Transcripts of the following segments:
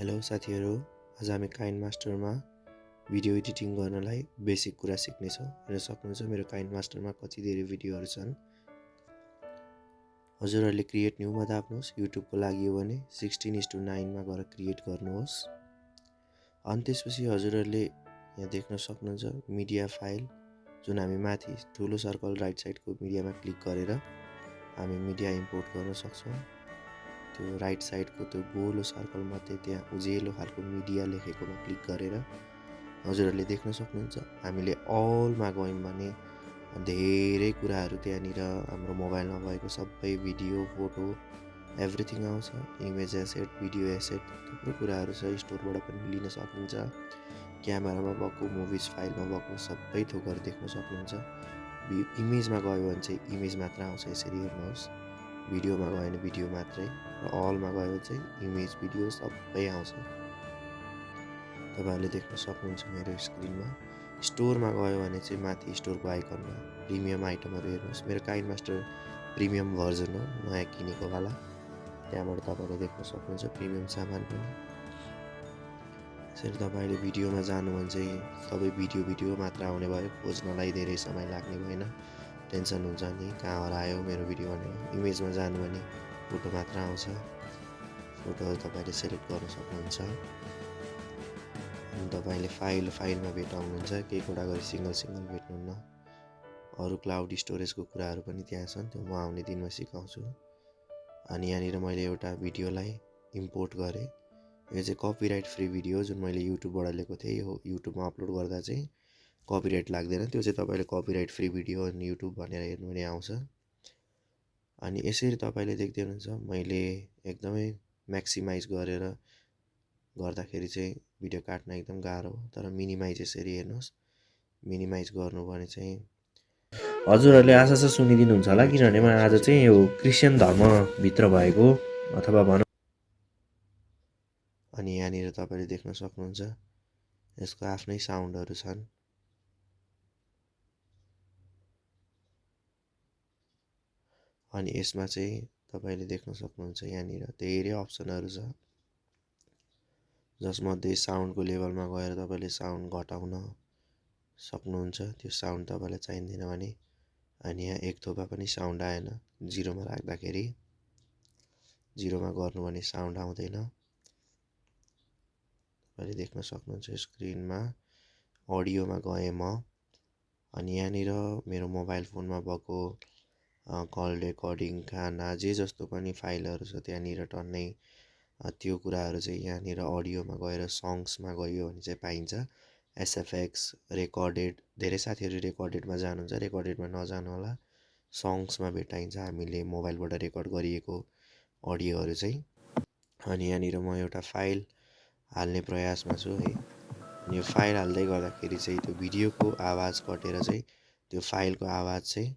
Hello साथीहरु, आज हामी काइनमास्टरमा भिडियो एडिटिङ गर्नलाई बेसिक कुरा सिक्नेछौँ। हेर्न सक्नुहुन्छ मेरो काइनमास्टरमा कति धेरै भिडियोहरू छन्। हजुरहरूले क्रिएट न्यूमा दाब्नुहोस्। युट्युबको लागि हो भने 16:9 मा गएर क्रिएट गर्नुहोस्। अनि त्यसपछि हजुरहरूले यहाँ देख्न सक्नुहुन्छ मिडिया फाइल जुन हामी माथि ठुलो सर्कल राइट साइडको मिडियामा क्लिक गरेर हामी मिडिया इम्पोर्ट गर्न सक्छौँ। त्यो राइट साइडको त्यो गोलो सर्कल मध्ये त्यहाँ उजेलो खालको मिडिया लेखेकोमा क्लिक गरेर हजुरहरूले देख्न सक्नुहुन्छ। हामीले अलमा गयौँ भने धेरै कुराहरू त्यहाँनिर हाम्रो मोबाइलमा भएको सबै भिडियो फोटो एभ्रिथिङ आउँछ। इमेज एसेट, भिडियो एसेट थुप्रो कुराहरू छ। स्टोरबाट पनि लिन सकिन्छ। क्यामेरामा भएको, मुभिज फाइलमा भएको सबै थोकहरू देख्न सक्नुहुन्छ। इमेजमा गयो भने चाहिँ इमेज मात्र आउँछ। यसरी हेर्नुहोस्। भिडियोमा गयो भने भिडियो मात्रै, र अलमा गयो चाहिँ इमेज भिडियो सबै आउँछ। तपाईहरुले देख्न सक्नुहुन्छ मेरो स्क्रिनमा। स्टोरमा गयो भने चाहिँ माथि स्टोरको आइकनमा प्रिमियम आइटमहरु हेर्नुहोस्। मेरो काइनमास्टर प्रिमियम भर्जन हो, नयाँ किनेको वाला। त्यहाँबाट तपाईले देख्न सक्नुहुन्छ प्रिमियम सामान पनि। यसरी तपाईले भिडियोमा जानु भने चाहिँ सबै भिडियो मात्र आउने भयो। खोज्नलाई धेरै समय लाग्ने भएन। टेन्सन हुन्छ नि कहाँ हरायो मेरो भिडियो भनेर। इमेजमा जानु भने फोटो मात्र आउँछ। फोटोहरु तपाईले सिलेक्ट गर्न सक्नुहुन्छ। अनि तपाईले फाइलमा भेटाउनुहुन्छ। केही कुरा गरी सिंगल भेट्नुहुन्न। अरु क्लाउड स्टोरेजको कुराहरु पनि त्यहाँ छन्। त्यो म आउने दिनमा सिकाउँछु। अनि यहाँनिर मैले एउटा भिडियोलाई इम्पोर्ट गरे। यो चाहिँ कपिराइट फ्री भिडियो जुन मैले युट्युबबाट लिएको थिएँ। यो युट्युबमा अपलोड गर्दा चाहिँ कपिराइट लाग्दैन। त्यो चाहिँ तपाईले copyright free video on YouTube भनेर हेर्नु भने आउँछ। अनि यसरी तपाईले देख्दै हुनुहुन्छ मैले एकदमै म्याक्सिमाइज गरेर गर्दाखेरि चाहिँ भिडियो काट्न एकदम गाह्रो हो। तर मिनिमाइज यसरी हेर्नुहोस्। मिनिमाइज गर्नु भने चाहिँ हजुरहरूले आशा छ सुनिदिनुहुन्छ होला, किनभने म आज चाहिँ यो क्रिश्चियन धर्म भित्र भएको अथवा भनौँ। अनि यहाँनिर तपाईले देख्न सक्नुहुन्छ यसको आफ्नै साउन्डहरु छन्। अनि यसमा चाहिँ तपाईले देख्न सक्नुहुन्छ यहाँनिर धेरै अप्सनहरु छ। जसमध्ये साउन्डको लेभलमा गएर तपाईले साउन्ड घटाउन सक्नुहुन्छ। त्यो साउन्ड तपाईलाई चाहिँदैन भने। अनि यहाँ एक थोपा पनि साउन्ड आएन। जिरोमा राख्दाखेरि जिरोमा गर्नु भने साउन्ड आउँदैन। तपाईले देख्न सक्नुहुन्छ स्क्रिनमा। अडियोमा गए म। अनि यहाँनिर मेरो मोबाइल फोनमा भएको कल रेकर्डिङ, गाना जे जस्तो पनि फाइलहरु छ त्यहाँनिर टन्नै त्यो कुराहरु चाहिँ यहाँनिर अडियोमा गएर सङ्ग्समा गयो भने चाहिँ पाइन्छ। एसएफएक्स, रेकर्डेड, धेरै साथीहरु रेकर्डेडमा जानुहुन्छ। रेकर्डेडमा नजानु होला। सङ्ग्समा भेटाइन्छ हामीले मोबाइलबाट रेकर्ड गरिएको अडियोहरु चाहिँ। अनि यहाँनिर म एउटा फाइल हाल्ने प्रयासमा छु है। अनि यो फाइल हाल्दै गर्दाखेरि चाहिँ त्यो भिडियोको आवाज कटेर चाहिँ त्यो फाइलको आवाज चाहिँ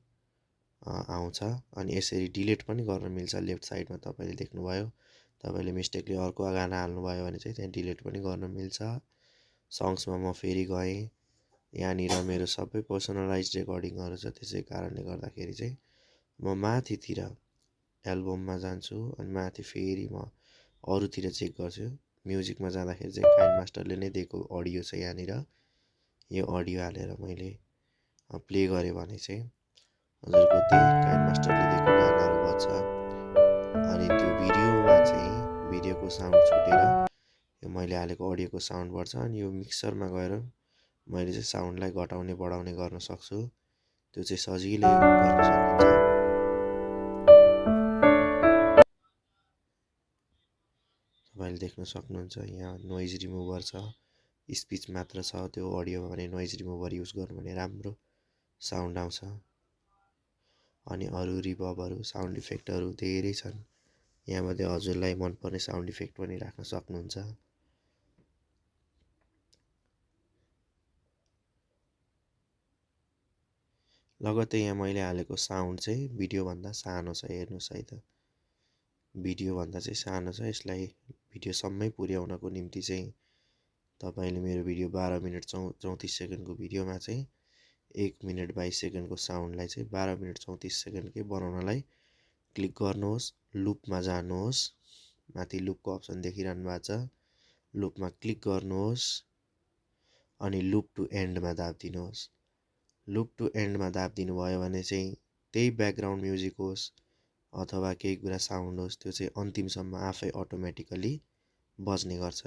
आउँछ। अनि यसरी डिलिट पनि गर्न मिल्छ। लेफ्ट साइडमा तपाईले देख्नुभयो। तपाईले मिस्टेकले अर्को गाना हाल्नुभयो भने चाहिँ त्यहाँ डिलिट पनि गर्न मिल्छ। सङ्ग्समा म फेरि गएँ। यहाँनिर मेरो सबै पर्सनलाइज्ड रेकर्डिङहरु छ। त्यसै कारणले गर्दाखेरि चाहिँ म माथितिर एल्बममा जान्छु। अनि माथि फेरि म अरुतिर चेक गर्छु। म्युजिकमा जाँदाखेरि चाहिँ काइनमास्टरले नै दिएको अडियो छ यहाँनिर। यो अडियो हालेर मैले प्ले गरे भने चाहिँ हजुरको त्यही काइनमास्टरले दिएको गानाहरु बज्छ। अनि त्यो भिडियोमा चाहिँ भिडियोको साउन्ड छुटेर यो मैले हालेको अडियोको साउन्ड बढ्छ। अनि यो मिक्सरमा गएर मैले चाहिँ साउन्डलाई घटाउने बढाउने गर्न सक्छु। त्यो चाहिँ सजिलै गर्न सकिन्छ। तपाईले देख्न सक्नुहुन्छ यहाँ नोइज रिमुभर छ। स्पिच मात्र छ त्यो अडियोमा भने नोइज रिमुभर युज गर्नु भने राम्रो साउन्ड आउँछ। अनि अरु रिभर्बहरु, साउन्ड इफेक्टहरु धेरै छन्। यहाँमध्ये हजुरलाई मनपर्ने साउन्ड इफेक्ट पनि राख्न सक्नुहुन्छ। लगत्तै यहाँ मैले हालेको साउन्ड चाहिँ भिडियो भन्दा सानो छ। हेर्नुस् है त। भिडियो भन्दा चाहिँ सानो छ। यसलाई भिडियो सम्मै पुर्याउनको निम्ति चाहिँ तपाईले मेरो भिडियो 12 मिनेट 34 सेकेन्डको भिडियोमा चाहिँ 1 मिनेट 22 सेकेन्डको साउन्डलाई चाहिँ 12 मिनेट 34 सेकेन्डकै बनाउनलाई क्लिक गर्नुहोस्। लुपमा जानुहोस्। माथि लुपको अप्सन देखिरहनु भएको छ। लुपमा क्लिक गर्नुहोस् अनि लुप टु एन्डमा दाबिदिनुहोस्। लुप टु एन्डमा दाबिदिनु भयो भने चाहिँ त्यही ब्याकग्राउन्ड म्युजिक होस् अथवा केही कुरा साउन्ड होस् त्यो चाहिँ अन्तिमसम्म आफै अटोमेटिकली बज्ने गर्छ।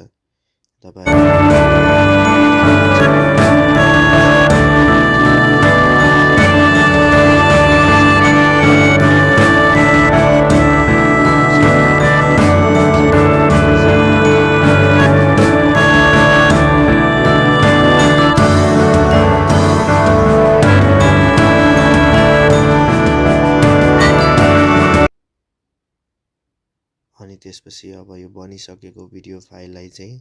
अनि त्यसपछि अब यो बनिसकेको भिडियो फाइललाई चाहिँ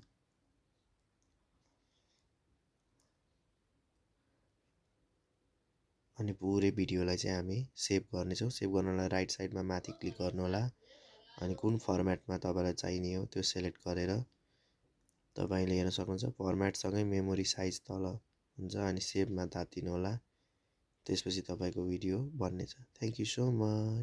अनि पुरै भिडियोलाई चाहिँ हामी सेभ गर्नेछौँ। सेभ गर्नलाई राइट साइडमा माथि क्लिक गर्नु होला अनि कुन फर्मेटमा तपाईँलाई चाहिने हो त्यो सेलेक्ट गरेर तपाईँले हेर्न सक्नुहुन्छ फर्मेटसँगै मेमोरी साइज तल हुन्छ अनि सेभमा दाबिदिनु होला। त्यसपछि तपाईँको भिडियो बन्नेछ। Thank you so much.